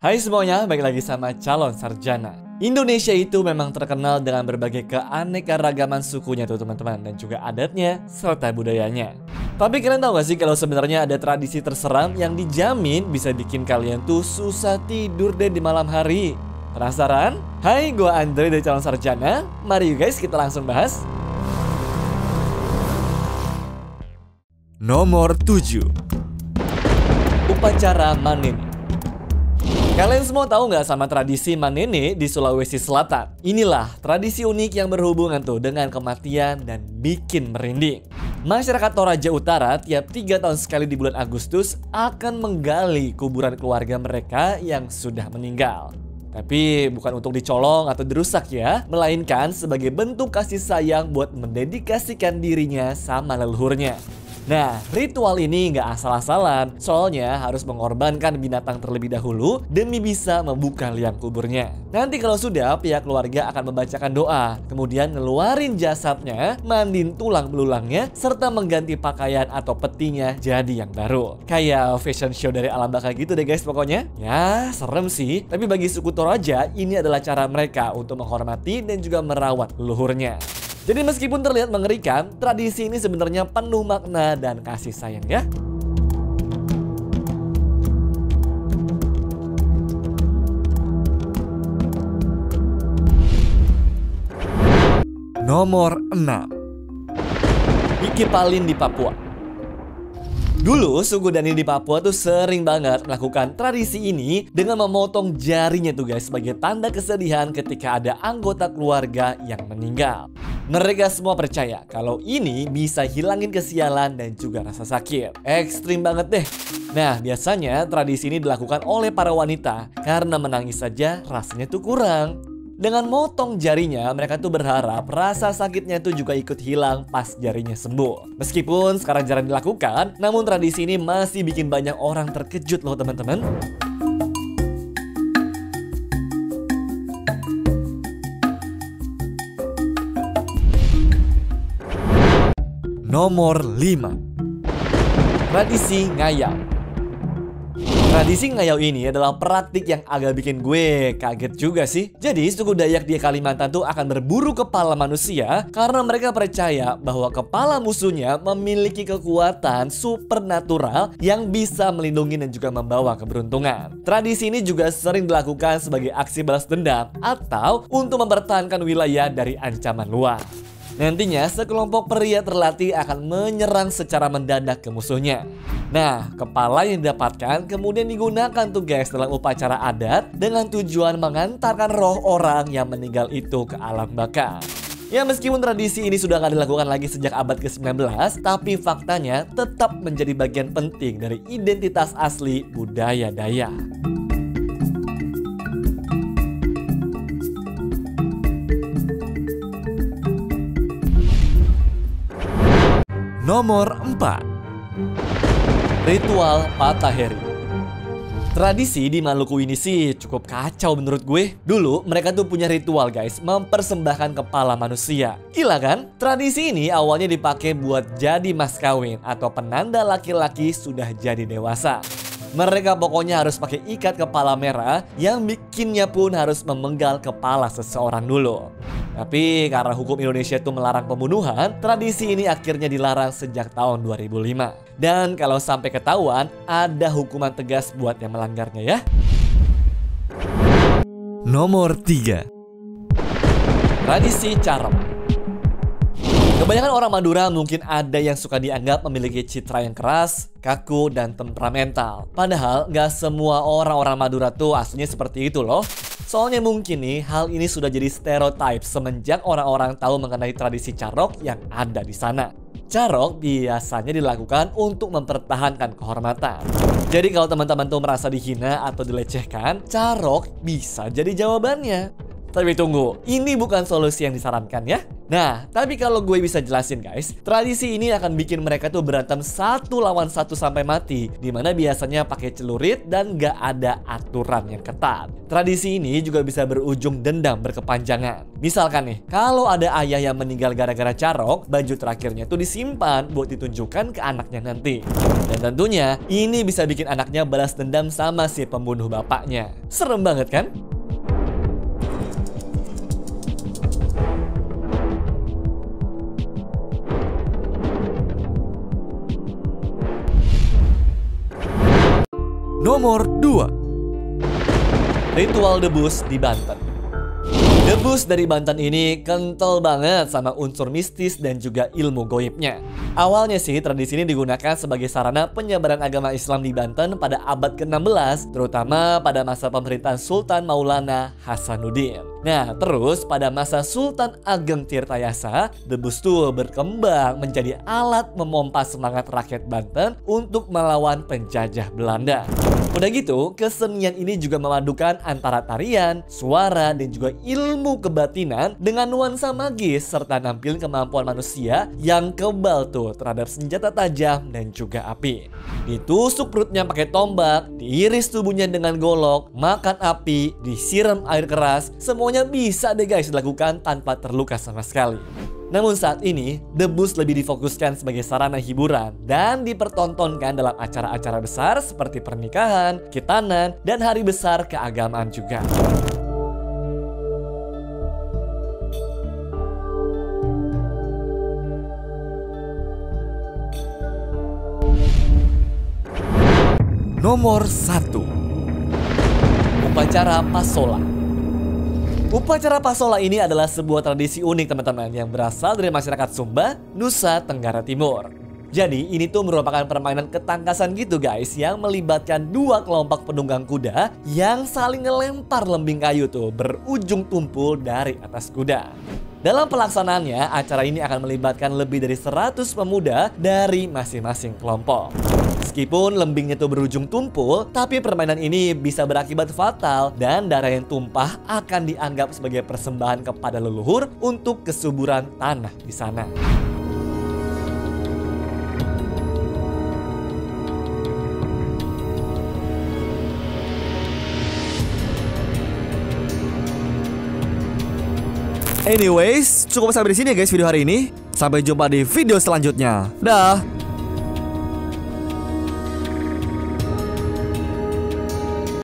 Hai semuanya, balik lagi sama Calon Sarjana. Indonesia itu memang terkenal dengan berbagai keanekaragaman sukunya tuh teman-teman, dan juga adatnya serta budayanya. Tapi kalian tahu gak sih kalau sebenarnya ada tradisi terseram yang dijamin bisa bikin kalian tuh susah tidur deh di malam hari? Penasaran? Hai, gue Andre dari Calon Sarjana. Mari you guys kita langsung bahas. Nomor 7. Upacara Manene. Kalian semua tahu nggak sama tradisi Manene di Sulawesi Selatan? Inilah tradisi unik yang berhubungan tuh dengan kematian dan bikin merinding. Masyarakat Toraja Utara tiap 3 tahun sekali di bulan Agustus akan menggali kuburan keluarga mereka yang sudah meninggal. Tapi bukan untuk dicolong atau dirusak ya, melainkan sebagai bentuk kasih sayang buat mendedikasikan dirinya sama leluhurnya. Nah, ritual ini nggak asal-asalan, soalnya harus mengorbankan binatang terlebih dahulu demi bisa membuka liang kuburnya. Nanti kalau sudah, pihak keluarga akan membacakan doa, kemudian ngeluarin jasadnya, mandiin tulang belulangnya, serta mengganti pakaian atau petinya jadi yang baru. Kayak fashion show dari alam baka gitu deh guys pokoknya. Ya, serem sih, tapi bagi suku Toraja, ini adalah cara mereka untuk menghormati dan juga merawat leluhurnya. Jadi meskipun terlihat mengerikan, tradisi ini sebenarnya penuh makna dan kasih sayang ya. Nomor 6. Ikipalin di Papua. Dulu suku Dani di Papua tuh sering banget melakukan tradisi ini dengan memotong jarinya tuh guys sebagai tanda kesedihan ketika ada anggota keluarga yang meninggal. Mereka semua percaya kalau ini bisa hilangin kesialan dan juga rasa sakit. Ekstrim banget deh. Nah, biasanya tradisi ini dilakukan oleh para wanita karena menangis saja rasanya tuh kurang. Dengan motong jarinya, mereka tuh berharap rasa sakitnya tuh juga ikut hilang pas jarinya sembuh. Meskipun sekarang jarang dilakukan, namun tradisi ini masih bikin banyak orang terkejut loh teman-teman. Nomor 5. Tradisi ngayau. Tradisi ngayau ini adalah praktik yang agak bikin gue kaget juga sih. Jadi suku Dayak di Kalimantan tuh akan berburu kepala manusia karena mereka percaya bahwa kepala musuhnya memiliki kekuatan supernatural yang bisa melindungi dan juga membawa keberuntungan. Tradisi ini juga sering dilakukan sebagai aksi balas dendam atau untuk mempertahankan wilayah dari ancaman luar. Nantinya sekelompok pria terlatih akan menyerang secara mendadak ke musuhnya. Nah, kepala yang didapatkan kemudian digunakan tuh guys dalam upacara adat dengan tujuan mengantarkan roh orang yang meninggal itu ke alam baka. Ya meskipun tradisi ini sudah nggak dilakukan lagi sejak abad ke-19, tapi faktanya tetap menjadi bagian penting dari identitas asli budaya Dayak. Nomor 4. Ritual Pataheri. Tradisi di Maluku ini sih cukup kacau menurut gue. Dulu mereka tuh punya ritual guys, mempersembahkan kepala manusia. Gila kan? Tradisi ini awalnya dipakai buat jadi mas kawin atau penanda laki-laki sudah jadi dewasa. Mereka pokoknya harus pakai ikat kepala merah yang bikinnya pun harus memenggal kepala seseorang dulu. Tapi karena hukum Indonesia itu melarang pembunuhan, tradisi ini akhirnya dilarang sejak tahun 2005. Dan kalau sampai ketahuan, ada hukuman tegas buat yang melanggarnya ya. Nomor 3. Tradisi Carok. Kebanyakan orang Madura mungkin ada yang suka dianggap memiliki citra yang keras, kaku, dan temperamental. Padahal nggak semua orang-orang Madura tuh aslinya seperti itu loh. Soalnya mungkin nih hal ini sudah jadi stereotip semenjak orang-orang tahu mengenai tradisi carok yang ada di sana. Carok biasanya dilakukan untuk mempertahankan kehormatan. Jadi kalau teman-teman tuh merasa dihina atau dilecehkan, carok bisa jadi jawabannya. Tapi tunggu, ini bukan solusi yang disarankan ya. Nah, tapi kalau gue bisa jelasin guys, tradisi ini akan bikin mereka tuh berantem 1 lawan 1 sampai mati, dimana biasanya pakai celurit dan gak ada aturan yang ketat. Tradisi ini juga bisa berujung dendam berkepanjangan. Misalkan nih, kalau ada ayah yang meninggal gara-gara carok, baju terakhirnya tuh disimpan buat ditunjukkan ke anaknya nanti. Dan tentunya ini bisa bikin anaknya balas dendam sama si pembunuh bapaknya. Serem banget kan? Nomor 2. Ritual debus di Banten. Debus dari Banten ini kental banget sama unsur mistis dan juga ilmu goibnya. Awalnya sih tradisi ini digunakan sebagai sarana penyebaran agama Islam di Banten pada abad ke-16, terutama pada masa pemerintahan Sultan Maulana Hasanuddin. Nah, terus pada masa Sultan Ageng Tirtayasa, debus tuh berkembang menjadi alat memompa semangat rakyat Banten untuk melawan penjajah Belanda. Udah gitu, kesenian ini juga memadukan antara tarian, suara, dan juga ilmu kebatinan dengan nuansa magis serta nampilin kemampuan manusia yang kebal tuh terhadap senjata tajam dan juga api. Ditusuk perutnya pakai tombak, diiris tubuhnya dengan golok, makan api, disiram air keras, semuanya bisa deh guys dilakukan tanpa terluka sama sekali. Namun saat ini, debus lebih difokuskan sebagai sarana hiburan dan dipertontonkan dalam acara-acara besar seperti pernikahan, khitanan, dan hari besar keagamaan juga. Nomor 1. Upacara Pasola. Upacara Pasola ini adalah sebuah tradisi unik teman-teman yang berasal dari masyarakat Sumba, Nusa Tenggara Timur. Jadi ini tuh merupakan permainan ketangkasan gitu guys yang melibatkan 2 kelompok penunggang kuda yang saling ngelempar lembing kayu tuh berujung tumpul dari atas kuda. Dalam pelaksanaannya, acara ini akan melibatkan lebih dari 100 pemuda dari masing-masing kelompok. Meskipun lembingnya itu berujung tumpul, tapi permainan ini bisa berakibat fatal dan darah yang tumpah akan dianggap sebagai persembahan kepada leluhur untuk kesuburan tanah di sana. Anyways, cukup sampai di sini ya guys video hari ini. Sampai jumpa di video selanjutnya. Dah.